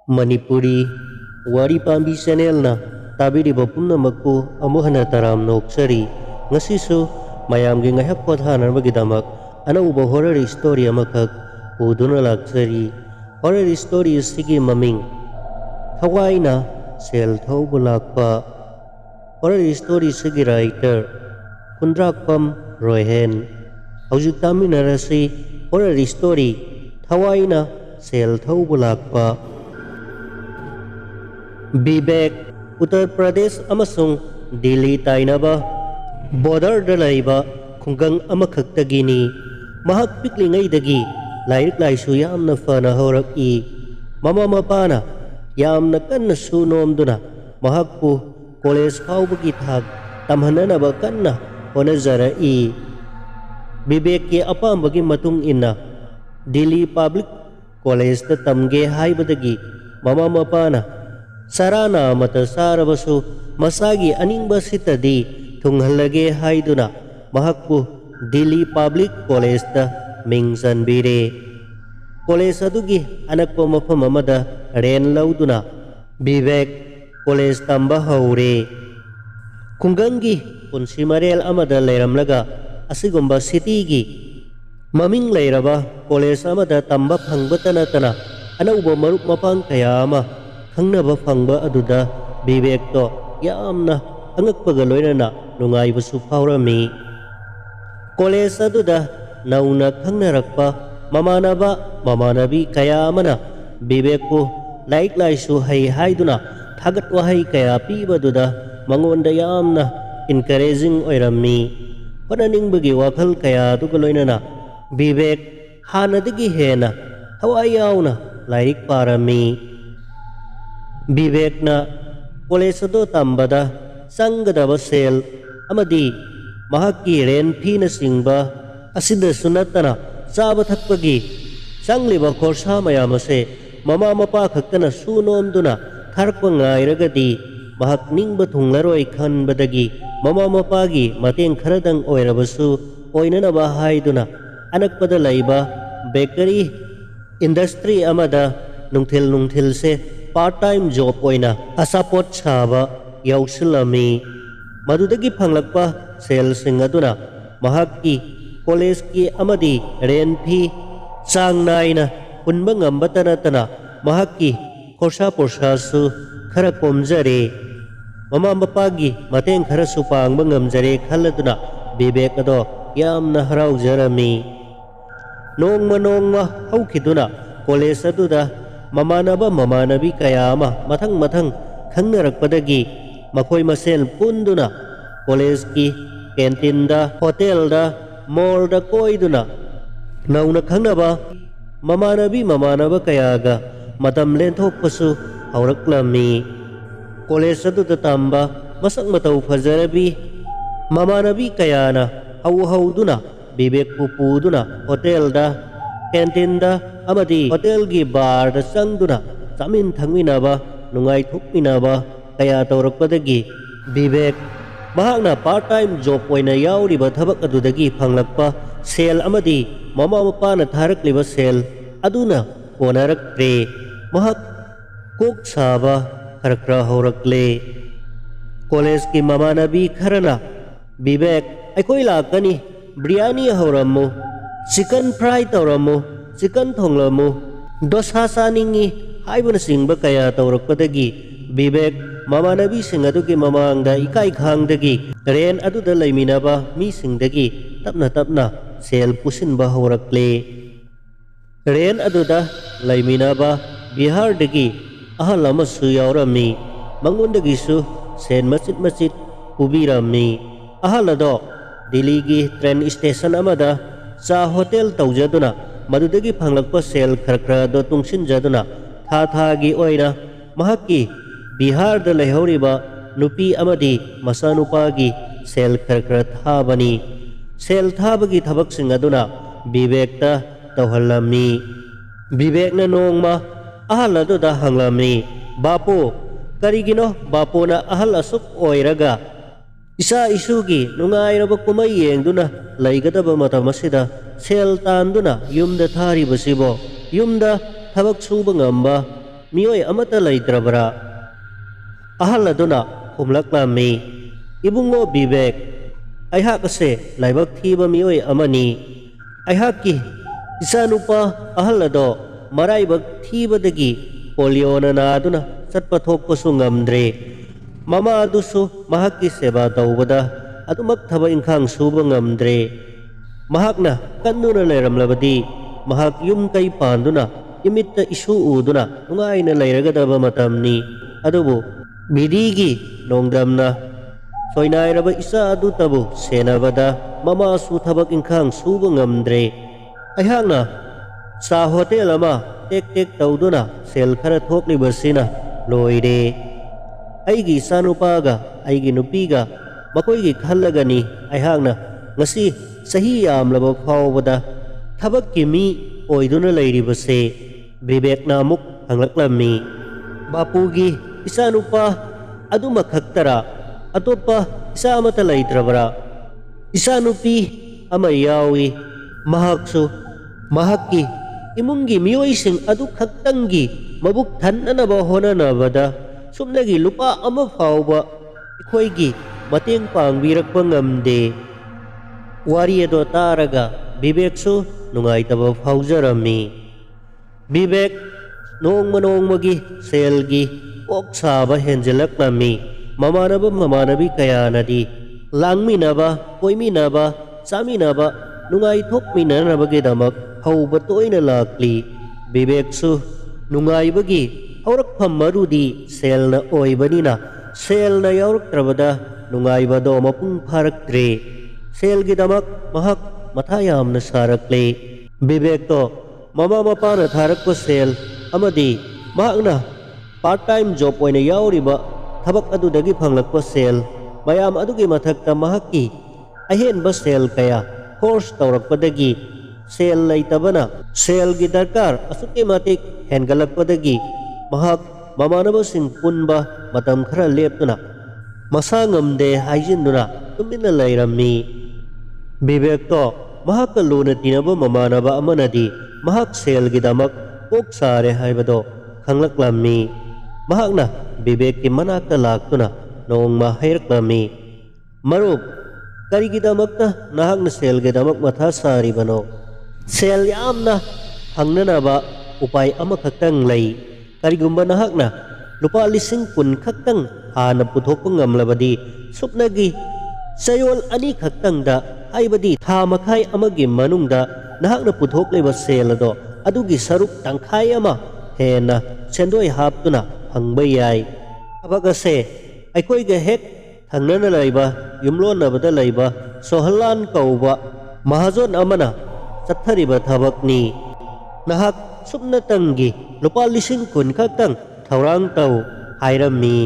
Manipuri Wari Pambi Channel na tabiriba pumnamakku amuk hana taram noksari ngasisu mayamgi ngahak pothanarbagidamak anauba horror story amakak uduna laksari. Horror story sigi maming Hawaii sel thauba lakpa. Horror story sigi writer Kundrakpam Royhen. Haujuk taminarasi horror story Hawaii sel thauba lakpa. Bibek Uttar Pradesh amasung Delhi tainaba border da laiba khunggang amakhaktagini mahak piklingaidagi lairik laisu yamna fana horaki mama mapana yamna kanna sunomduna mahakpu college faubagi thak tamhananaba kanna honazarai. Bibek ki apambagi matung inna Delhi Public College da tamge haibadagi mama mapana Sarana mata sarabasu masagi aningba sitadi tunghalage haiduna mahakpu Delhi Public College da mingsanbire. College adugi anakpa mafam amada ren lauduna Bibek College tamba haure. Kunggangi punsi marel amada leiramlaga asigumba city maming leiraba college amada tamba phangbatana anauba marup mapang kaya ama hangnaba phangba aduda Bibek to yamna angakpaga loinana nungaibasu phaurami. College aduda nauna khangnarakpa mamanabi kaya amana Bibekku laik laisu hai haiduna thagat wahai kaya pibaduda mangonda yamna encouraging oirami. Pananingbagi wakhal kaya aduga loinana Bibek hanadagi hena Hawaii yauna laik parami. Bibek na college do tambada sanggadaba sel amadi mahakki ren phi na singba asida sunatana chaba thakpagi sangliba khorsa mayamase mama mapa khaktana sunomduna tharpa ngairagadi mahak ningba thunglaroi khanbadagi mama mapagi mateng kharadang oirabasu oinanaba haiduna anakpada laiba bakery industry amada nungthil se part-time job oina asapot chaba yausilami. Madudagi phanglakpa sel singaduna mahakki college ki amadi ren phi sang naina punba ngambatana mahakki khorsa porsasu khara komjare mama mapagi mateng khara supangba ngamjare khaladuna Bibek ado yamna haraujarami. Nongma haukiduna college aduda mamanabi kaya ama mathang khangnarakpadagi makhoi masel punduna college ki canteen da hotel da mall da koiduna nauna khangnaba mamanaba kayaga matam lenthokpasu hauraklami. College aduda tamba masak matau fajarabi mamanabi kayana hauduna Bibek pupuduna hotel da canteen da amadi hotel gi bar da sangduna chamin thangminaba nungai thukminaba kaya tawrakpadagi Bibek mahakna part-time job oina yauriba thabak adudagi phanglakpa sel amadi mama mapana tharakliba sel aduna konaraktre mahak kok saba kharakra horakle. College ki mamanabi kharana Bibek aikoi lakani biryani horammo chicken fry tawrammo chicken thonglammo dosa saningi haibuna singba kaya tawrakpadagi Bibek mamanabi singadugi mamangda ikai khangdagi ren aduda laiminaba mi singdagi tapna sel pusinba horakle. Ren aduda laiminaba Bihar dagi ahal amasu yaurami mangundagi su sen masjid pubirami. Ahal ado Delhi gi train station amada sa hotel taujaduna madudagi phanglakpa sel khrakra do tungsinjaduna tha gi oina mahakki Bihar da leihoriba nupi amadi masanupa gi sel khrakra thabani. Sel thabagi thabak singaduna Bibek ta tawhallami. Bibek na nongma ahal aduda hanglami bapo karigino bapo na ahal asuk oiraga isa isugi nungairaba kumai yengduna laigadaba matamasida sel tanduna yumda tharibasibo yumda thabak suba ngamba मियोय अमता लैत्रबरा अहल अदुना खुमलक्लामी इबुंगो विवेक अहाक से लाइबक थीब मियोय अमनी अहाकी इचानुपा अहल अदो मराइबक थीबदगी पोलियोना नादुना चटपथोकपसु ngamdre mama adusu mahakki seba tawbada adumak thaba ingkhang suba ngamdre mahakna kannuna leiramlabadi mahak yum kai panduna imitta isu uduna nungaina leiragadaba matamni adubu midigi nongdamna soinairaba isa adu tabu senabada mama su thabak ingkhang suba ngamdre aihakna sa hotel ama tek tek tawduna sel khara thoklibasina loire aigi sanupaga aigi nupiga makoigi khallagani aihakna ngasi sahi yamlaba phawbada thabak ki mi oiduna leiribase vivekna muk hanglaklammi bapugi isanupa aduma khaktara atopa isa amata leitrabara isanupi ama yawi mahaksu mahakki imungi miyoising adu khaktangi mabuk thananaba honanabada sumnagi lupa ama fawba ikhoigi mateng pangbirakpa ngamde wari ado taraga viveksu nungaitaba fawjarami vivek nongmagi selgi oksaba henjelaklami mamanabi kayanadi langminaba koiminaba saminaba nungai thokminanabagi hauba toina lakli viveksu nungaibagi haurakpham marudi selna oibanina selna yauruktrabada nungaibado mapung pharaktre selgidamak mahak mathayamna sarakle vivek to mama mapana tharakpa sel amadi mahakna part time job oina yauriba thabak adudagi phanglakpa sel mayam adugi mathakta mahakki ahenba sel kaya course tawrakpadagi sel leitabana sel gi darkar asuke matik hengalakpadagi mahak mamanabasing punba matam khara leptuna masa ngamde haijinduna tumina leirammi vivek to mahak luna tinaba mamanaba amanadi mahak sel gi damak kok sare haibado khanglaklammi mahakna vivek ki manakta laktuna nongma hairaklammi marup karigidamakta nahakna sel gi damak matha saribano sel yamna hangnanaba upai ama khaktang lei karigumba nahakna lupa lising kun khaktang hana puthokpa ngamlabadi supnagi sayol ani khaktang da haibadi tha makhai amagi manungda nahakna puthokleba sel ado adugi saruk tangkhai ama hena sendoi haptuna hangba yai abagase aikoiga hek thangnana leiba yumlonabada leiba sohalan kauba mahajon amana chathariba thabakni nahak supnatangi lupa lising kun khaktang thaurang tau hairammi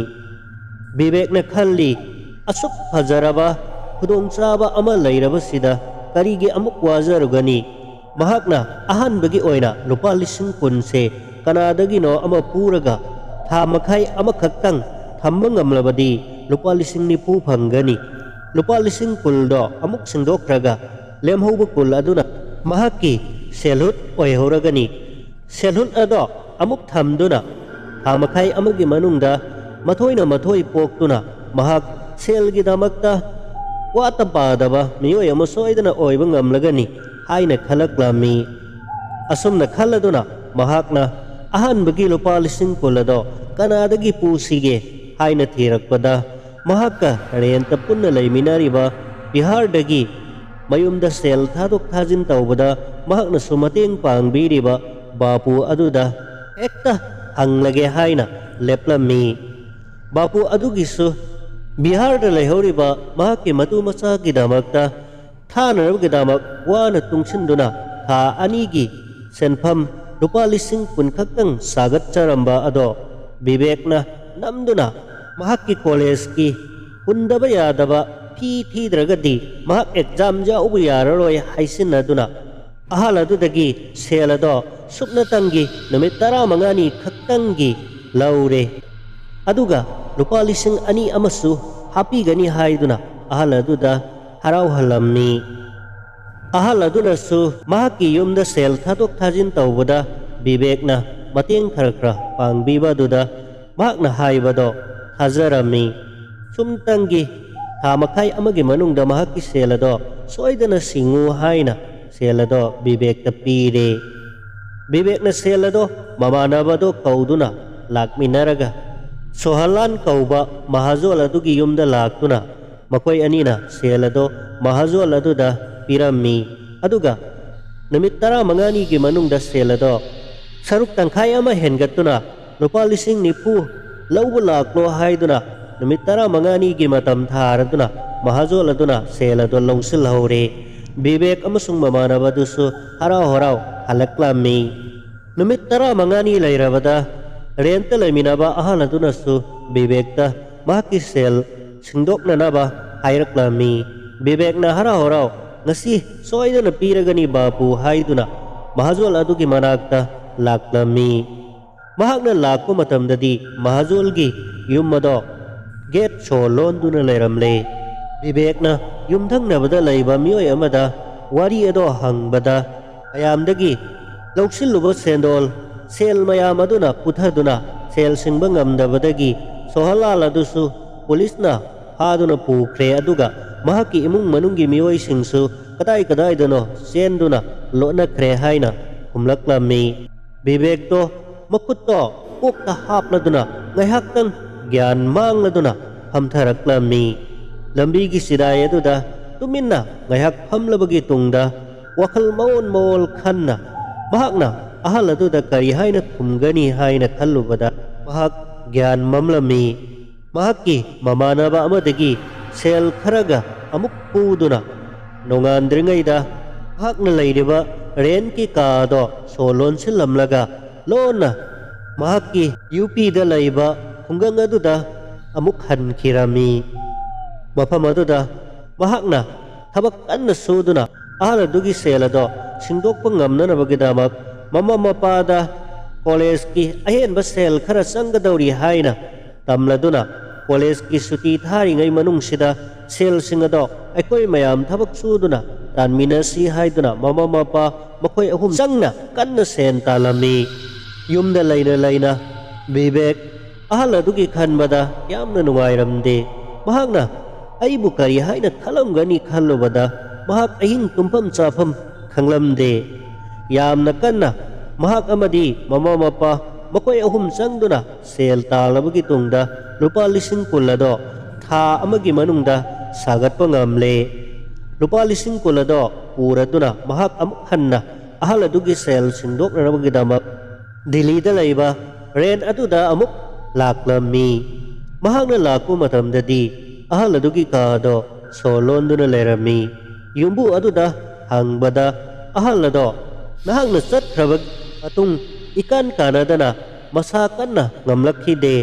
vivekna khalli asuk fajaraba khudongchaba ama leirabasida karigi amuk wajarugani mahakna ahanbagi oina lupa lising kun se kanadagi no ama puraga tha makhai ama khaktang thamma ngamlabadi lupa lising ni pu phangani lupa lising kuldo amuk singdokraga lemhauba kul aduna mahakki selhut oihoragani selhut ado amuk thamduna hamakhai amagi manungda mathoi poktuna mahak selgi damakta watapadaba miyoy ama soidana oiba ngamlagani haina khalaklammi asumna khaladuna mahakna ahanbagi lupa lising kulado kanadagi pusige haina thirakpada mahakka renta punna leiminariba bihardagi mayumda sel thadok thajin tawbada mahakna sumateng pangbiriba bapu aduda ekta hanglage haina leplammi bapu adugisu bihar da leihoriba mahakki matu macha gidamakta thanarabgidamak wana tungsinduna tha anigi senpham lupa lising kun khaktang sagat charamba ado vivekna namduna mahakki college ki hundaba yadaba thi dragadi mahak exam ja ubu yararoi haisinaduna ahaladudagi selado supnatangi numit 15 khaktangi laure aduga lupa lising ani amasu hapigani haiduna ahaladuda harau halamni ahaladuna su mahaki yumda sel thadok thajin tawbada vivekna ꯃꯇꯦꯡ ꯈꯔ ꯄꯥꯡꯕꯤꯕꯗꯨꯗ ꯃꯍꯥꯛꯅ ꯍꯥꯏꯕꯗꯣ ꯊꯥꯖꯔꯝꯃꯤ꯫ ꯁꯨꯝꯇꯪꯒꯤ ꯊꯥ ꯃꯈꯥꯏ ꯑꯃꯒꯤ ꯃꯅꯨꯡꯗ ꯃꯍꯥꯛꯀꯤ ꯁꯦꯜ ꯑꯗꯣ ꯁꯣꯏꯗꯅ ꯁꯤꯡꯉꯨ ꯍꯥꯏꯅ ꯁꯦꯜ ꯑꯗꯣ ꯕꯤꯕꯦꯛꯇ ꯄꯤꯔꯦ꯫ ꯕꯤꯕꯦꯛꯅ ꯁꯦꯜ ꯑꯗꯣ ꯃꯃꯥꯟꯅꯕꯗꯣ ꯀꯧꯗꯨꯅ ꯂꯥꯛꯃꯤꯟꯅꯔꯒ ꯁꯣꯍꯟꯂꯥꯜ ꯀꯧꯕ ꯃꯍꯥꯖꯣꯟ ꯑꯗꯨꯒꯤ ꯌꯨꯝꯗ ꯂꯥꯛꯇꯨꯅ ꯃꯈꯣꯏ ꯑꯅꯤꯅ ꯁꯦꯜ ꯑꯗꯣ ꯃꯍꯥꯖꯣꯟ ꯑꯗꯨꯗ ꯄꯤꯔꯝꯃꯤ꯫ ꯑꯗꯨꯒ ꯅꯨꯃꯤꯠ 15ꯅꯤꯒꯤ ꯃꯅꯨꯡꯗ ꯁꯦꯜ ꯑꯗꯣ ꯁꯔꯨꯛ ꯇꯪꯈꯥꯏ ꯑꯃ ꯍꯦꯟꯒꯠꯇꯨꯅ ꯂꯨꯄꯥ 90,000 ꯂꯧꯕ ꯂꯥꯛꯂꯣ ꯍꯥꯏꯗꯨꯅ ꯅꯨꯃꯤꯠ 15ꯅꯤꯒꯤ ꯃꯇꯝ ꯊꯥꯔꯗꯨꯅ ꯃꯍꯥꯖꯣꯟ ꯑꯗꯨꯅ ꯁꯦꯜ ꯑꯗꯣ ꯂꯧꯁꯤꯜꯍꯧꯔꯦ꯫ ꯕꯤꯕꯦꯛ ꯑꯃꯁꯨꯡ ꯃꯃꯥꯟꯅꯕꯗꯨꯁꯨ ꯍꯔꯥꯎ ꯍꯔꯥꯎ ꯍꯜꯂꯛꯂꯝꯃꯤ꯫ ꯅꯨꯃꯤꯠ 15ꯅꯤ ꯂꯩꯔꯕꯗ ꯔꯦꯟꯇ ꯂꯩꯃꯤꯟꯅꯕ ꯑꯍꯜ ꯑꯗꯨꯅꯁꯨ ꯕꯤꯕꯦꯛꯇ ꯃꯍꯥꯛꯀꯤ ꯁꯦꯜ ꯁꯤꯡꯗꯣꯛꯅꯅꯕ ꯍꯥꯏꯔꯛꯂꯝꯃꯤ꯫ ꯕꯤꯕꯦꯛꯅ ꯍꯔꯥꯎ ꯍꯔꯥꯎ ꯉꯁꯤ ꯁꯣꯏꯗꯅ ꯄꯤꯔꯒꯅꯤ ꯕꯥꯄꯨ ꯍꯥꯏꯗꯨꯅ ꯃꯍꯥꯖꯣꯟ ꯑꯗꯨꯒꯤ ꯃꯅꯥꯛꯇ ꯂꯥꯛꯂꯝꯃꯤ꯫ ꯃꯍꯥꯛꯅ ꯂꯥꯛꯄ ꯃꯇꯝꯗꯗꯤ ꯃꯍꯥꯖꯣꯟꯒꯤ ꯌꯨꯝ ꯑꯗꯣ ꯒꯦꯠ ꯁꯣ ꯂꯣꯟꯗꯨꯅ ꯂꯩꯔꯝꯂꯦ꯫ ꯕꯤꯕꯦꯛꯅ ꯌꯨꯝꯊꯪꯅꯕꯗ ꯂꯩꯕ ꯃꯤꯑꯣꯏ ꯑꯃꯗ ꯋꯥꯔꯤ ꯑꯗꯣ ꯍꯪꯕꯗ ꯃꯌꯥꯝꯗꯒꯤ ꯂꯧꯁꯤꯜꯂꯨꯕ ꯁꯦꯜ ꯃꯌꯥꯝ ꯑꯗꯨꯅ ꯄꯨꯊꯗꯨꯅ ꯁꯦꯜ ꯁꯤꯡꯕ ꯉꯝꯗꯕꯗꯒꯤ ꯁꯣꯍꯟꯂꯥꯜ ꯑꯗꯨꯁꯨ ꯄꯨꯂꯤꯁꯅ ꯐꯥꯗꯨꯅ ꯄꯨꯈ꯭ꯔꯦ꯫ ꯑꯗꯨꯒ ꯃꯍꯥꯛꯀꯤ ꯏꯃꯨꯡ ꯃꯅꯨꯡꯒꯤ ꯃꯤꯑꯣꯏꯁꯤꯡꯁꯨ ꯀꯗꯥꯏꯗꯅꯣ ꯆꯦꯟꯗꯨꯅ ꯂꯣꯠꯅꯈ꯭ꯔꯦ ꯍꯥꯏꯅ ꯈꯨꯝꯂꯛꯂꯝꯃꯤ꯫ ꯕꯤꯕꯦꯛꯇꯣ ꯃꯈꯨꯠꯇꯣ ꯀꯣꯛꯇ ꯍꯥꯞꯂꯗꯨꯅ ꯉꯥꯏꯍꯥꯛꯇꯪ ꯒ꯭ꯌꯥꯟ ꯃꯥꯡꯂꯗꯨꯅ ꯐꯝꯊꯔꯛꯂꯝꯃꯤ꯫ ꯂꯝꯕꯤꯒꯤ ꯆꯤꯗꯥꯏ ꯑꯗꯨꯗ ꯇꯨꯃꯤꯟꯅ ꯉꯥꯏꯍꯥꯛ ꯐꯝꯂꯕꯒꯤ ꯇꯨꯡꯗ ꯋꯥꯈꯜ ꯃꯑꯣꯟ ꯈꯟꯅ ꯃꯍꯥꯛꯅ ꯑꯍꯜ ꯑꯗꯨꯗ ꯀꯔꯤ ꯍꯥꯏꯅ ꯈꯨꯝꯒꯅꯤ ꯍꯥꯏꯅ ꯈꯜꯂꯨꯕꯗ ꯃꯍꯥꯛ ꯒ꯭ꯌꯥꯟ ꯃꯝꯂꯝꯃꯤ꯫ ꯃꯍꯥꯛꯀꯤ ꯃꯃꯥꯟꯅꯕ ꯑꯃꯗꯒꯤ ꯁꯦꯜ ꯈꯔꯒ ꯑꯃꯨꯛ ꯄꯨꯗꯨꯅ ꯅꯣꯡꯉꯥꯟꯗ꯭ꯔꯤꯉꯩꯗ ꯃꯍꯥꯛꯅ ꯂꯩꯔꯤꯕ ꯔꯦꯟꯠꯀꯤ ꯀꯥ ꯑꯗꯣ ꯁꯣ ꯂꯣꯟꯁꯤꯜꯂꯝꯂꯒ ꯂꯣꯟꯅ ꯃꯍꯥꯛꯀꯤ ꯌꯨꯄꯤꯗ ꯂꯩꯕ ꯈꯨꯡꯒꯪ ꯑꯗꯨꯗ ꯑꯃꯨꯛ ꯍꯟꯈꯤꯔꯝꯃꯤ꯫ ꯃꯐꯝ ꯑꯗꯨꯗ ꯃꯍꯥꯛꯅ ꯊꯕꯛ ꯀꯟꯅ ꯁꯨꯗꯨꯅ ꯑꯍꯜ ꯑꯗꯨꯒꯤ ꯁꯦꯜ ꯑꯗꯣ ꯁꯤꯡꯗꯣꯛꯄ ꯉꯝꯅꯅꯕꯒꯤꯗꯃꯛ ꯃꯃꯥ ꯃꯄꯥꯗ ꯀꯣꯂꯦꯖꯀꯤ ꯑꯍꯦꯟꯕ ꯁꯦꯜ ꯈꯔ ꯆꯪꯒꯗꯧꯔꯤ ꯍꯥꯏꯅ ꯇꯝꯂꯗꯨꯅ ꯀꯣꯂꯦꯖꯀꯤ ꯁꯨꯇꯤ ꯊꯥꯔꯤꯉꯩ ꯃꯅꯨꯡꯁꯤꯗ ꯁꯦꯜꯁꯤꯡ ꯑꯗꯣ ꯑꯩꯈꯣꯏ ꯃꯌꯥꯝ ꯊꯕꯛ ꯁꯨꯗꯨꯅ ꯇꯥꯟꯃꯤꯟꯅꯁꯤ ꯍꯥꯏꯗꯨꯅ ꯃꯃꯥ ꯃꯄꯥ ꯃꯈꯣꯏ ꯑꯍꯨꯝ ꯆꯪꯅ ꯀꯟꯅ ꯁꯦꯟ ꯇꯥꯜꯂꯝꯃꯤ꯫ ꯌꯨꯝꯗ ꯂꯩꯅ ꯕꯤꯕꯦꯛ ꯑꯍꯜ ꯑꯗꯨꯒꯤ ꯈꯟꯕꯗ ꯌꯥꯝꯅ ꯅꯨꯡꯉꯥꯏꯔꯝꯗꯦ꯫ ꯃꯍꯥꯛꯅ ꯑꯩꯕꯨ ꯀꯔꯤ ꯍꯥꯏꯅ ꯈꯜꯂꯝꯒꯅꯤ ꯈꯜꯂꯨꯕꯗ ꯃꯍꯥꯛ ꯑꯍꯤꯡ ꯇꯨꯝꯐꯝ ꯆꯥꯐꯝ ꯈꯪꯂꯝꯗꯦ꯫ ꯌꯥꯝꯅ ꯀꯟꯅ ꯃꯍꯥꯛ ꯑꯃꯗꯤ ꯃꯃꯥ ꯃꯄꯥ ꯃꯈꯣꯏ ꯑꯍꯨꯝ ꯆꯪꯗꯨꯅ ꯁꯦꯜ ꯇꯥꯜꯂꯕꯒꯤ ꯇꯨꯡꯗ ꯂꯨꯄꯥ 10,000 ꯑꯗꯣ ꯊꯥ ꯑꯃꯒꯤ ꯃꯅꯨꯡꯗ ꯁꯥꯒꯠꯄ ꯉꯝꯂꯦ꯫ ꯂꯨꯄꯥ 10,000 ꯑꯗꯣ ꯄꯨꯔꯗꯨꯅ ꯃꯍꯥꯛ ꯑꯃꯨꯛ ꯍꯟꯅ ꯑꯍꯜ ꯑꯗꯨꯒꯤ ꯁꯦꯜ ꯁꯤꯡꯗꯣꯛꯅꯅꯕꯒꯤꯗꯃꯛ ꯗꯤꯜꯂꯤꯗ ꯂꯩꯕ ꯔꯦꯟꯠ ꯑꯗꯨꯗ ꯑꯃꯨꯛ ꯂꯥꯛꯂꯝꯃꯤ꯫ ꯃꯍꯥꯛꯅ ꯂꯥꯛꯄ ꯃꯇꯝꯗꯗꯤ ꯑꯍꯜ ꯑꯗꯨꯒꯤ ꯀꯥ ꯑꯗꯣ ꯁꯣ ꯂꯣꯟꯗꯨꯅ ꯂꯩꯔꯝꯃꯤ꯫ ꯌꯨꯝꯕꯨ ꯑꯗꯨꯗ ꯍꯪꯕꯗ ꯑꯍꯜ ꯑꯗꯣ ꯅꯍꯥꯛꯅ ꯆꯠꯈ꯭ꯔꯕ ꯃꯇꯨꯡ ꯏꯀꯥꯟ ꯀꯥꯟꯅꯗꯅ ꯃꯁꯥ ꯀꯟꯅ ꯉꯝꯂꯛꯈꯤꯗꯦ꯫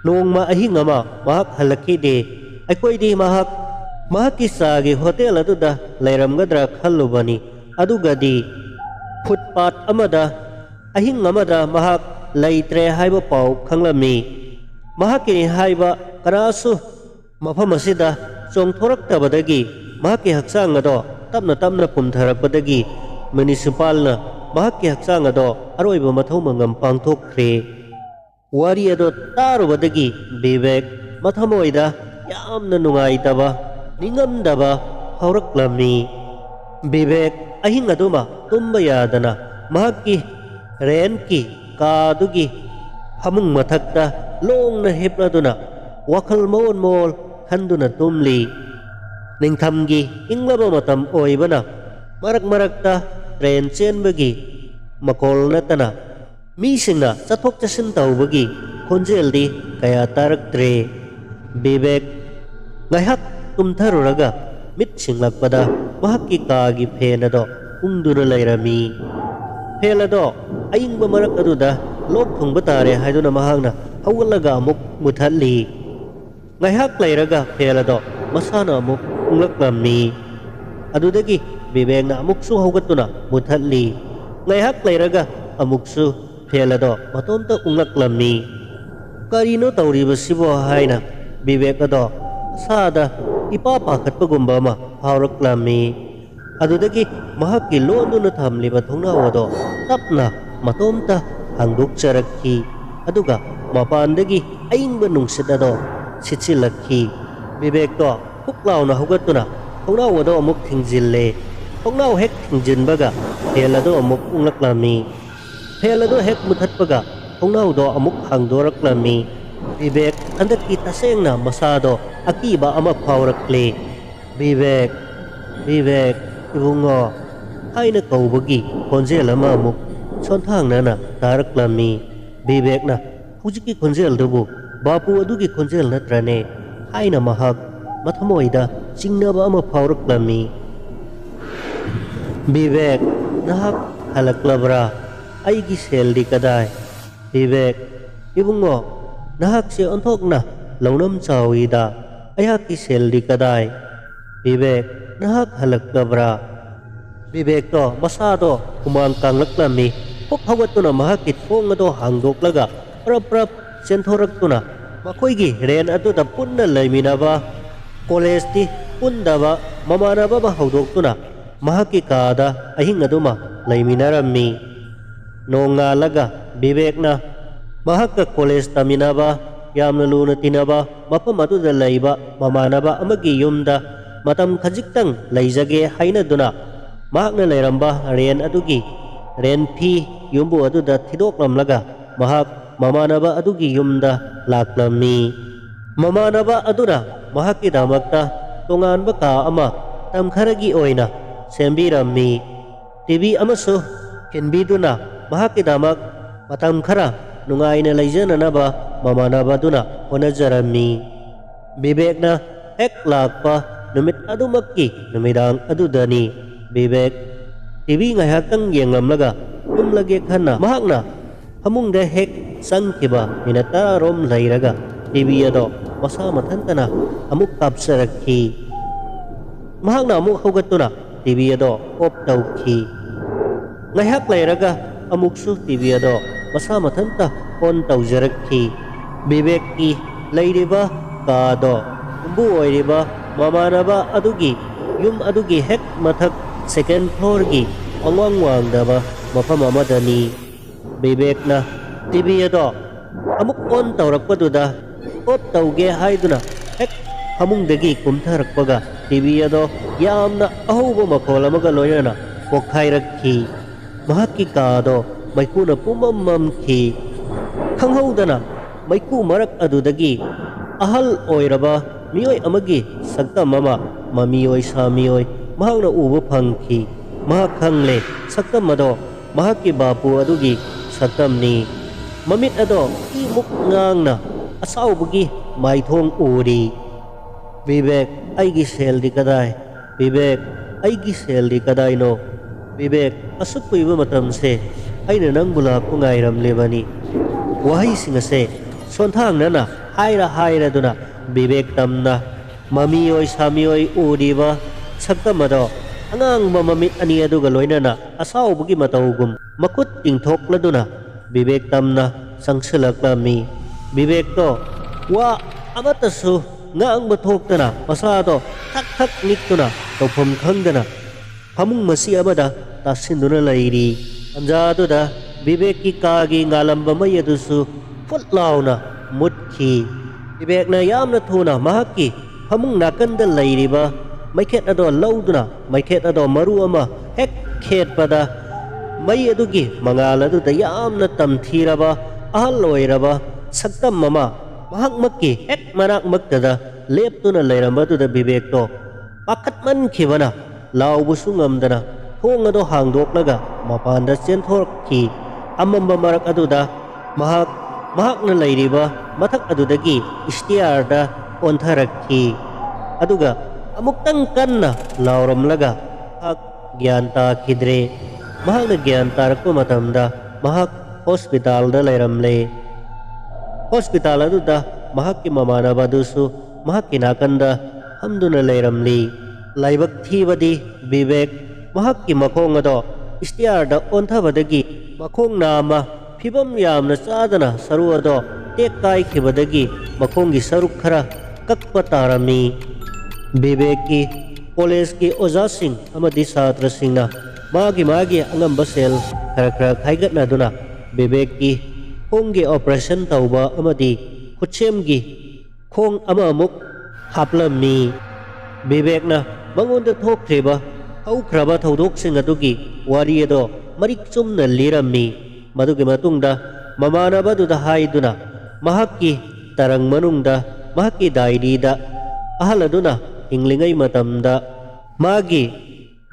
ꯅꯣꯡꯃ ꯑꯍꯤꯡ ꯑꯃ ꯃꯍꯥꯛ ꯍꯜꯂꯛꯈꯤꯗꯦ꯫ ꯑꯩꯈꯣꯏꯗꯤ ꯃꯍꯥꯛꯀꯤ ꯆꯥꯒꯤ ꯍꯣꯇꯦꯜ ꯑꯗꯨꯗ ꯂꯩꯔꯝꯒꯗ꯭ꯔꯥ ꯈꯜꯂꯨꯕꯅꯤ꯫ ꯑꯗꯨꯒꯗꯤ ꯐꯨꯠꯄꯥꯠ ꯑꯃꯗ ꯑꯍꯤꯡ ꯑꯃꯗ ꯃꯍꯥꯛ ꯂꯩꯇ꯭ꯔꯦ ꯍꯥꯏꯕ ꯄꯥꯎ ꯈꯪꯂꯝꯃꯤ꯫ ꯃꯍꯥꯛꯀꯤꯅꯤ ꯍꯥꯏꯕ ꯀꯅꯥꯁꯨ ꯃꯐꯝ ꯑꯁꯤꯗ ꯆꯣꯡꯊꯣꯔꯛꯇꯕꯗꯒꯤ ꯃꯍꯥꯛꯀꯤ ꯍꯛꯆꯥꯡ ꯑꯗꯣ ꯇꯞꯅ ꯄꯨꯝꯊꯔꯛꯄꯗꯒꯤ ꯃ꯭ꯌꯨꯅꯤꯁꯤꯄꯥꯜꯅ ꯃꯍꯥꯛꯀꯤ ꯍꯛꯆꯥꯡ ꯑꯗꯣ ꯑꯔꯣꯏꯕ ꯃꯊꯧ ꯃꯉꯝ ꯄꯥꯡꯊꯣꯛꯈ꯭ꯔꯦ꯫ ꯋꯥꯔꯤ ꯑꯗꯣ ꯇꯥꯔꯨꯕꯗꯒꯤ ꯕꯤꯕꯦꯛ ꯃꯊꯃꯣꯏꯗ ꯌꯥꯝꯅ ꯅꯨꯡꯉꯥꯏꯇꯕ ꯅꯤꯡꯉꯝꯗꯕ ꯐꯥꯎꯔꯛꯂꯝꯃꯤ꯫ ꯕꯤꯕꯦꯛ ꯑꯍꯤꯡ ꯑꯗꯨꯃ ꯇꯨꯝꯕ ꯌꯥꯗꯅ ꯃꯍꯥꯛꯀꯤ ꯔꯦꯟꯠꯀꯤ ꯀꯥꯗꯨꯒꯤ ꯐꯃꯨꯡ ꯃꯊꯛꯇ ꯂꯣꯡꯅ ꯍꯤꯞꯂꯗꯨꯅ ꯋꯥꯈꯜ ꯃꯑꯣꯟ ꯈꯟꯗꯨꯅ ꯇꯨꯝꯂꯤ꯫ ꯅꯤꯡꯊꯝꯒꯤ ꯏꯪꯂꯕ ꯃꯇꯝ ꯑꯣꯏꯕꯅ ꯃꯔꯛꯇ ꯇ꯭ꯔꯦꯟ ꯆꯦꯟꯕꯒꯤ ꯃꯈꯣꯜ ꯅꯠꯇꯅ ꯃꯤꯁꯤꯡꯅ ꯆꯠꯊꯣꯛ ꯆꯠꯁꯤꯟ ꯇꯧꯕꯒꯤ ꯈꯣꯟꯖꯦꯜꯗꯤ ꯀꯌꯥ ꯇꯥꯔꯛꯇ꯭ꯔꯦ꯫ ꯕꯤꯕꯦꯛ ꯉꯥꯏꯍꯥꯛ ꯇꯨꯝꯊꯔꯨꯔꯒ ꯃꯤꯠ ꯁꯤꯡꯂꯛꯄꯗ ꯃꯍꯥꯛꯀꯤ ꯀꯥꯒꯤ ꯐꯦꯟ ꯑꯗꯣ ꯎꯪꯗꯨꯅ ꯂꯩꯔꯝꯃꯤ꯫ ꯐꯦꯟ ꯑꯗꯣ ꯑꯏꯪꯕ ꯃꯔꯛ ꯑꯗꯨꯗ ꯂꯣꯛ ꯊꯨꯡꯕ ꯇꯥꯔꯦ ꯍꯥꯏꯗꯨꯅ ꯃꯍꯥꯛꯅ ꯍꯧꯒꯠꯂꯒ ꯑꯃꯨꯛ ꯃꯨꯊꯠꯂꯤ꯫ ꯉꯥꯏꯍꯥꯛ ꯂꯩꯔꯒ ꯐꯦꯟ ꯑꯗꯣ ꯃꯁꯥꯅ ꯑꯃꯨꯛ ꯎꯪꯂꯛꯂꯝꯃꯤ꯫ ꯑꯗꯨꯗꯒꯤ ꯕꯤꯕꯦꯛꯅ ꯑꯃꯨꯛꯁꯨ ꯍꯧꯒꯠꯇꯨꯅ ꯃꯨꯊꯠꯂꯤ꯫ ꯉꯥꯏꯍꯥꯛ ꯂꯩꯔꯒ ꯑꯃꯨꯛꯁꯨ ꯐꯦꯟ ꯑꯗꯣ ꯃꯇꯣꯝꯇ ꯎꯪꯂꯛꯂꯝꯃꯤ꯫ ꯀꯔꯤꯅꯣ ꯇꯧꯔꯤꯕꯁꯤꯕꯣ ꯍꯥꯏꯅ ꯕꯤꯕꯦꯛ ꯑꯗꯣ ꯃꯁꯥꯗ ꯏꯄꯥ ꯄꯥꯈꯠꯄꯒꯨꯝꯕ ꯑꯃ ꯐꯥꯎꯔꯛꯂꯝꯃꯤ꯫ ꯑꯗꯨꯗꯒꯤ ꯃꯍꯥꯛꯀꯤ ꯂꯣꯟꯗꯨꯅ ꯊꯝꯂꯤꯕ ꯊꯣꯡꯅꯥꯎ ꯑꯗꯣ ꯇꯞꯅ ꯃꯇꯣꯝꯇ ꯍꯥꯡꯗꯣꯛꯆꯔꯛꯈꯤ ꯑꯗꯨꯒ ꯃꯄꯥꯟꯗꯒꯤ ꯑꯏꯪꯕ ꯅꯨꯡꯁꯤꯠ ꯑꯗꯣ ꯁꯤꯠꯆꯤꯜꯂꯛꯈꯤ ꯕꯤꯕꯦꯛꯇꯣ ꯍꯨꯛ ꯂꯥꯎꯅ ꯍꯧꯒꯠꯇꯨꯅ ꯊꯣꯡꯅꯥꯎ ꯑꯗꯣ ꯑꯃꯨꯛ ꯊꯤꯡꯖꯤꯜꯂꯦ ꯊꯣꯡꯅꯥꯎ ꯍꯦꯛ ꯊꯤꯡꯖꯤꯟꯕꯒ ꯐꯦꯟ ꯑꯗꯣ ꯑꯃꯨꯛ ꯎꯪꯂꯛꯂꯝꯃꯤ ꯐꯦꯟ ꯑꯗꯣ ꯍꯦꯛ ꯃꯨꯊꯠꯄꯒ ꯊꯣꯡꯅꯥꯎꯗꯣ ꯑꯃꯨꯛ ꯍꯥꯡꯗꯣꯔꯛꯂꯝꯃꯤ ꯕꯤꯕꯦꯛ ꯍꯟꯗꯛꯇꯤ ꯇꯁꯦꯡꯅ ꯃꯁꯥꯗꯣ ꯑꯀꯤꯕ ꯑꯃ ꯐꯥꯎꯔꯛꯂꯦ ꯕꯤꯕꯦꯛ ꯕꯤꯕꯦꯛ ꯏꯕꯨꯡꯉꯣ ꯍꯥꯏꯅ ꯀꯧꯕꯒꯤ ꯈꯣꯟꯖꯦꯜ ꯑꯃ ꯑꯃꯨꯛ ꯁꯣꯟꯊꯥꯡꯅꯅ ꯇꯥꯔꯛꯂꯝꯃꯤ ꯕꯤꯕꯦꯛꯅ ꯍꯧꯖꯤꯛꯀꯤ ꯈꯣꯟꯖꯦꯜꯗꯨꯕꯨ ꯕꯥꯄꯨ ꯑꯗꯨꯒꯤ ꯈꯣꯟꯖꯦꯜ ꯅꯠꯇ꯭ꯔꯅꯦ ꯍꯥꯏꯅ ꯃꯍꯥꯛ ꯃꯊꯃꯣꯏꯗ ꯆꯤꯡꯅꯕ ꯑꯃ ꯐꯥꯎꯔꯛꯂꯝꯃꯤ ꯕꯤꯕꯦꯛ ꯅꯍꯥꯛ ꯍꯜꯂꯛꯂꯕ꯭ꯔꯥ ꯑꯩꯒꯤ ꯁꯦꯜꯗꯤ ꯀꯗꯥꯏ ꯕꯤꯕꯦꯛ ꯏꯕꯨꯡꯉꯣ ꯅꯍꯥꯛꯁꯦ ꯑꯣꯟꯊꯣꯛꯅ ꯂꯧꯅꯝ ꯆꯥꯎꯏꯗ ꯑꯩꯍꯥꯛꯀꯤ ꯁꯦꯜꯗꯤ ꯀꯗꯥꯏ ꯕꯤꯕꯦꯛ ꯅꯍꯥꯛ ꯍꯜꯂꯛꯂꯕ꯭ꯔꯥ ꯕꯤꯕꯦꯛꯇꯣ ꯃꯁꯥꯗꯣ ꯍꯨꯃꯥꯡ ꯀꯥꯡꯂꯛꯂꯝꯃꯤ ꯍꯨꯛ ꯍꯧꯒꯠꯇꯨꯅ ꯃꯍꯥꯛꯀꯤ ꯊꯣꯡ ꯑꯗꯣ ꯍꯥꯡꯗꯣꯛꯂꯒ ꯄ꯭ꯔꯞ ꯄ꯭ꯔꯞ ꯆꯦꯟꯊꯣꯔꯛꯇꯨꯅ ꯃꯈꯣꯏꯒꯤ ꯔꯦꯟ ꯑꯗꯨꯗ ꯄꯨꯟꯅ ꯂꯩꯃꯤꯟꯅꯕ ꯀꯣꯂꯦꯖꯇꯤ ꯄꯨꯟꯗꯕ ꯃꯃꯥꯟꯅꯕ ꯑꯃ ꯍꯧꯗꯣꯛꯇꯨꯅ ꯃꯍꯥꯛꯀꯤ ꯀꯥꯗ ꯑꯍꯤꯡ ꯑꯗꯨꯃ ꯂꯩꯃꯤꯟꯅꯔꯝꯃꯤ ꯅꯣꯡꯉꯥꯜꯂꯒ ꯕꯤꯕꯦꯛꯅ ꯃꯍꯥꯛꯀ ꯀꯣꯂꯦꯖ ꯇꯝꯃꯤꯟꯅꯕ ꯌꯥꯝꯅ ꯂꯨꯅ ꯇꯤꯟꯅꯕ ꯃꯐꯝ ꯑꯗꯨꯗ ꯂꯩꯕ ꯃꯃꯥꯟꯅꯕ ꯑꯃꯒꯤ ꯌꯨꯝꯗ ꯃꯇꯝ ꯈꯖꯤꯛꯇꯪ ꯂꯩꯖꯒꯦ ꯍꯥꯏꯅꯗꯨꯅ ꯃꯍꯥꯛꯅ ꯂꯩꯔꯝꯕ ꯔꯦꯟ ꯑꯗꯨꯒꯤ ꯔꯦꯟ ꯐꯤ ꯌꯨꯝꯕꯨ ꯑꯗꯨꯗ ꯊꯤꯗꯣꯛꯂꯝꯂꯒ ꯃꯍꯥꯛ ꯃꯃꯥꯟꯅꯕ ꯑꯗꯨꯒꯤ ꯌꯨꯝꯗ ꯂꯥꯛꯂꯝꯃꯤ ꯃꯃꯥꯟꯅꯕ ꯑꯗꯨꯅ ꯃꯍꯥꯛꯀꯤꯗꯃꯛꯇ ꯇꯣꯉꯥꯟꯕ ꯀꯥ ꯑꯃ ꯃꯇꯝ ꯈꯔꯒꯤ ꯑꯣꯏꯅ ꯁꯦꯝꯕꯤꯔꯝꯃꯤ ꯇꯤꯚꯤ ꯑꯃꯁꯨ ꯈꯤꯟꯕꯤꯗꯨꯅ ꯃꯍꯥꯛꯀꯤꯗꯃꯛ ꯃꯇꯝ ꯈꯔ ꯅꯨꯡꯉꯥꯏꯅ ꯂꯩꯖꯅꯅꯕ ꯃꯃꯥꯟꯅꯕꯗꯨꯅ ꯍꯣꯠꯅꯖꯔꯝꯃꯤ ꯕꯤꯕꯦꯛꯅ ꯍꯦꯛ ꯂꯥꯛꯄ ꯅꯨꯃꯤꯠ ꯑꯗꯨꯃꯛꯀꯤ ꯅꯨꯃꯤꯗꯥꯡ ꯑꯗꯨꯗꯅꯤ ꯕꯤꯕꯦꯛ ꯇꯤꯚꯤ ꯉꯥꯏꯍꯥꯛꯇꯪ ꯌꯦꯡꯂꯝꯂꯒ ꯇꯨꯝꯂꯒꯦ ꯈꯟꯅ ꯃꯍꯥꯛꯅ ꯐꯃꯨꯡꯗ ꯍꯦꯛ ꯆꯪꯈꯤꯕ ꯃꯤꯅꯠ 10 ꯂꯩꯔꯒ ꯇꯤꯚꯤ ꯑꯗꯣ ꯃꯁꯥ ꯃꯊꯟꯇꯅ ꯑꯃꯨꯛ ꯀꯥꯞꯆꯔꯛꯈꯤ ꯃꯍꯥꯛꯅ ꯑꯃꯨꯛ ꯍꯧꯒꯠꯇꯨꯅ ꯇꯤꯚꯤ ꯑꯗꯣ ꯑꯣꯐ ꯇꯧꯈꯤ ꯉꯥꯏꯍꯥꯛ ꯂꯩꯔꯒ ꯑꯃꯨꯛꯁꯨ ꯇꯤꯚꯤ ꯑꯗꯣ ꯃꯁꯥ ꯃꯊꯟꯇ ꯑꯣꯟ ꯇꯧꯖꯔꯛꯈꯤ ꯕꯤꯕꯦꯛꯀꯤ ꯂꯩꯔꯤꯕ ꯀꯥꯗꯣ ꯌꯨꯝꯕꯨ ꯑꯣꯏꯔꯤꯕ ꯃꯃꯥꯟꯅꯕ ꯑꯗꯨꯒꯤ ꯌꯨꯝ ꯑꯗꯨꯒꯤ ꯍꯦꯛ ꯃꯊꯛ ꯁꯦꯀꯦꯟ ꯐ꯭ꯂꯣꯔꯒꯤ ꯑꯋꯥꯡ ꯋꯥꯡꯗꯕ ꯃꯐꯝ ꯑꯃꯗꯅꯤ ꯕꯤꯕꯦꯛꯅ ꯇꯤꯚꯤ ꯑꯗꯣ ꯑꯃꯨꯛ ꯑꯣꯟ ꯇꯧꯔꯛꯄꯗꯨꯗ ꯑꯣꯐ ꯇꯧꯒꯦ ꯍꯥꯏꯗꯨꯅ ꯍꯦꯛ ꯐꯃꯨꯡꯗꯒꯤ ꯀꯨꯝꯊꯔꯛꯄꯒ ꯇꯤꯚꯤ ꯑꯗꯣ ꯌꯥꯝꯅ ꯑꯍꯧꯕ ꯃꯈꯣꯜ ꯑꯃꯒ ꯂꯣꯏꯅꯅ ꯄꯣꯛꯈꯥꯏꯔꯛꯈꯤ ꯃꯍꯥꯛꯀꯤ ꯀꯥꯗꯣ ꯃꯩꯈꯨꯅ ꯄꯨꯝꯃꯝ ꯃꯝꯈꯤ ꯈꯪꯍꯧꯗꯅ ꯃꯩꯈꯨ ꯃꯔꯛ ꯑꯗꯨꯗꯒꯤ ꯑꯍꯜ ꯑꯣꯏꯔꯕ ꯃꯤꯑꯣꯏ ꯑꯃꯒꯤ ꯁꯛꯇꯝ ꯑꯃ ꯃꯃꯤꯑꯣꯏ ꯁꯥꯃꯤꯑꯣꯏ ꯃꯍꯥꯛꯅ ꯎꯕ ꯐꯪꯈꯤ ꯃꯍꯥꯛ ꯈꯪꯂꯦ ꯁꯛꯇꯝ ꯑꯗꯣ ꯃꯍꯥꯛꯀꯤ ꯕꯥꯄꯨ ꯑꯗꯨꯒꯤ ꯁꯛꯇꯝꯅꯤ ꯃꯃꯤꯠ ꯑꯗꯣ ꯏꯃꯨꯛ ꯉꯥꯡꯅ ꯑꯁꯥꯎꯕꯒꯤ ꯃꯥꯏꯊꯣꯡ ꯎꯔꯤ ꯕꯤꯕꯦꯛ ꯑꯩꯒꯤ ꯁꯦꯜꯗꯤ ꯀꯗꯥꯏ ꯕꯤꯕꯦꯛ ꯑꯩꯒꯤ ꯁꯦꯜꯗꯤ ꯀꯗꯥꯏꯅꯣ ꯕꯤꯕꯦꯛ ꯑꯁꯨꯛ ꯀꯨꯏꯕ ꯃꯇꯝꯁꯦ ꯑꯩꯅ ꯅꯪꯕꯨ ꯂꯥꯛꯄ ꯉꯥꯏꯔꯝꯂꯤꯕꯅꯤ ꯋꯥꯍꯩꯁꯤꯡ ꯑꯁꯦ ꯁꯣꯟꯊꯥꯡꯅꯅ ꯍꯥꯏꯔꯗꯨꯅ ꯕꯤꯕꯦꯛ ꯇꯝꯅ ꯃꯃꯤꯑꯣꯏ ꯁꯥꯃꯤꯑꯣꯏ ꯎꯔꯤꯕ ꯁꯛꯇꯝ ꯑꯗꯣ ꯑꯉꯥꯡꯕ ꯃꯃꯤꯠ ꯑꯅꯤ ꯑꯗꯨꯒ ꯂꯣꯏꯅꯅ ꯑꯁꯥꯎꯕꯒꯤ ꯃꯇꯧꯒꯨꯝ ꯃꯈꯨꯠ ꯇꯤꯡꯊꯣꯛꯂꯗꯨꯅ ꯕꯤꯕꯦꯛ ꯇꯝꯅ ꯆꯪꯁꯤꯜꯂꯛꯂꯝꯃꯤ ꯕꯤꯕꯦꯛꯇꯣ ꯋꯥ ꯑꯃꯠꯇꯁꯨ ꯉꯥꯡꯕ ꯊꯣꯛꯇꯅ ꯃꯁꯥꯗꯣ ꯊꯛ ꯊꯛ ꯅꯤꯛꯇꯨꯅ ꯇꯧꯐꯝ ꯈꯪꯗꯅ ꯐꯃꯨꯡ ꯃꯁꯤ ꯑꯃꯗ ꯇꯥꯁꯤꯟꯗꯨꯅ ꯂꯩꯔꯤ ꯇꯟꯖꯥꯗꯨꯗ ꯕꯤꯕꯦꯛꯀꯤ ꯀꯥꯒꯤ ꯉꯥꯜꯂꯝꯕ ꯃꯩ ꯑꯗꯨꯁꯨ ꯐꯨꯠ ꯂꯥꯎꯅ ꯃꯨꯠꯈꯤ ꯕꯤꯕꯦꯛꯅ ꯌꯥꯝꯅ ꯊꯨꯅ ꯃꯍꯥꯛꯀꯤ ꯐꯃꯨꯡ ꯅꯥꯀꯟꯗ ꯂꯩꯔꯤꯕ ꯃꯩꯈꯦꯠ ꯑꯗꯣ ꯂꯧꯗꯨꯅ ꯃꯩꯈꯦꯠ ꯑꯗꯣ ꯃꯔꯨ ꯑꯃ ꯍꯦꯛ ꯈꯦꯠꯄꯗ ꯃꯩ ꯑꯗꯨꯒꯤ ꯃꯉꯥꯜ ꯑꯗꯨꯗ ꯌꯥꯝꯅ ꯇꯝꯊꯤꯔꯕ ꯑꯍꯜ ꯑꯣꯏꯔꯕ ꯁꯛꯇꯝ ꯑꯃ ꯃꯍꯥꯛꯃꯛꯀꯤ ꯍꯦꯛ ꯃꯅꯥꯛꯃꯛꯇꯗ ꯂꯦꯞꯇꯨꯅ ꯂꯩꯔꯝꯕꯗꯨꯗ ꯕꯤꯕꯦꯛꯇꯣ ꯄꯥꯈꯠꯃꯟꯈꯤꯕꯅ ꯂꯥꯎꯕꯁꯨ ꯉꯝꯗꯅ ꯊꯣꯡ ꯑꯗꯣ ꯍꯥꯡꯗꯣꯛꯂꯒ ꯃꯄꯥꯟꯗ ꯆꯦꯟꯊꯣꯔꯛꯈꯤ ꯑꯃꯝꯕ ꯃꯔꯛ ꯑꯗꯨꯗ ꯃꯍꯥꯛꯅ ꯂꯩꯔꯤꯕ ꯃꯊꯛ ꯑꯗꯨꯗꯒꯤ ꯏꯁꯇꯤꯌꯥꯔꯗ ꯑꯣꯟꯊꯔꯛꯈꯤ ꯑꯗꯨꯒ ꯑꯃꯨꯛꯇꯪ ꯀꯟꯅ ꯂꯥꯎꯔꯝꯂꯒ ꯃꯍꯥꯛ ꯒ꯭ꯌꯥꯟ ꯇꯥꯈꯤꯗ꯭ꯔꯦ ꯃꯍꯥꯛꯅ ꯒ꯭ꯌꯥꯟ ꯇꯥꯔꯛꯄ ꯃꯇꯝꯗ ꯃꯍꯥꯛ ꯍꯣꯁꯄꯤꯇꯥꯜꯗ ꯂꯩꯔꯝꯂꯦ ꯍꯣꯁꯄꯤꯇꯥꯜ ꯑꯗꯨꯗ ꯃꯍꯥꯛꯀꯤ ꯃꯃꯥꯟꯅꯕ ꯑꯗꯨꯁꯨ ꯃꯍꯥꯛꯀꯤ ꯅꯥꯀꯟꯗ ꯐꯝꯗꯨꯅ ꯂꯩꯔꯝꯂꯤ ꯂꯥꯏꯕꯛ ꯊꯤꯕꯗꯤ ꯕꯤꯕꯦꯛ ꯃꯍꯥꯛꯀꯤ ꯃꯈꯣꯡ ꯑꯗꯣ ꯏꯁꯇꯤꯌꯥꯔꯗ ꯑꯣꯟꯊꯕꯗꯒꯤ ꯃꯈꯣꯡ ꯅꯥꯝꯃ ꯐꯤꯕꯝ ꯌꯥꯝꯅ ꯆꯥꯗꯅ ꯁꯔꯨ ꯑꯗꯣ ꯇꯦꯛ ꯀꯥꯏꯈꯤꯕꯗꯒꯤ ꯃꯈꯣꯡꯒꯤ ꯁꯔꯨꯛ ꯈꯔ ꯀꯛꯄ ꯇꯥꯔꯝꯃꯤ ꯕꯤꯕꯦꯛꯀꯤ ꯀꯣꯂꯦꯖꯀꯤ ꯑꯣꯖꯥꯁꯤꯡ ꯑꯃꯗꯤ ꯁꯥꯇ꯭ꯔꯁꯤꯡꯅ ꯃꯥꯒꯤ ꯑꯉꯝꯕ ꯁꯦꯜ ꯈꯔ ꯈꯥꯏꯒꯠꯅꯗꯨꯅ Bibek ki khonggi operation tauba amadi khutsemgi khong ama amuk haplammi Bibek na mangonda thokhreba haukraba thaudok sing adugi wari ado marik chumna lirammi madugi matungda mamanaba duda haiduna mahakki tarang manungda mahakki diary da ahaladuna inglingai matamda magi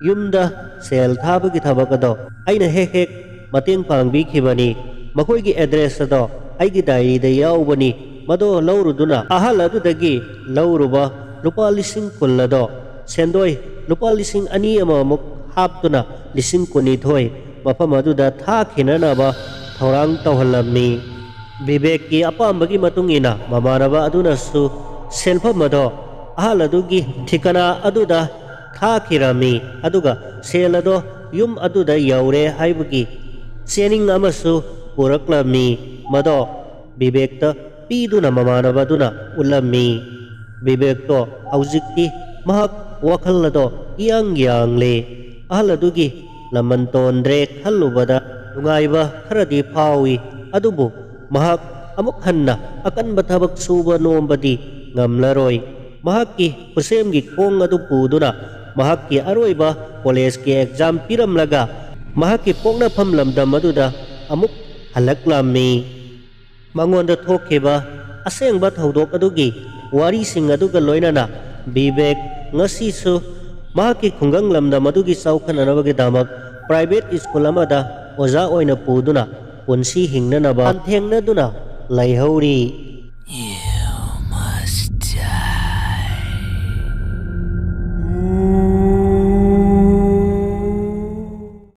yumda sel thabagi thabakado aina hek hek mateng pangbi khibani makhoi gi address ado aigi diary da yaubani mado lauruduna ahaladudagi lauruba lupa lising kullado sendoi lupa lising ani amamuk haptuna lising kuni thoi mafam aduda tha khinanaba thorang tawhalammi Bibek ki apambagi matungina mamanaba aduna su selpham ado ahaladugi thikana aduda tha khirami aduga selado yum aduda yaure haibagi sening amasu puraklami mado Bibek ta piduna mamanaba duna ulammi Bibek to haujikti mahak wakhalado iyang yang le ahaladugi laman tondre khallubada nungaiba kharadi phawi adubu mahak amuk hanna akan bathabak suba nombadi ngamlaroi mahakki kusemgi khong adu puduna mahakki aroiba college ki exam piramlaga mahakki pokna phamlamdam aduda amuk halaklammi mangonda thokkeba asengba thaudok adugi wari sing aduga loinana Bibek ngasi su mahakki khungang lamdam adugi saukhananabagi damak private school amada oja oina puduna punsi hingnanaba anthengna duna laihori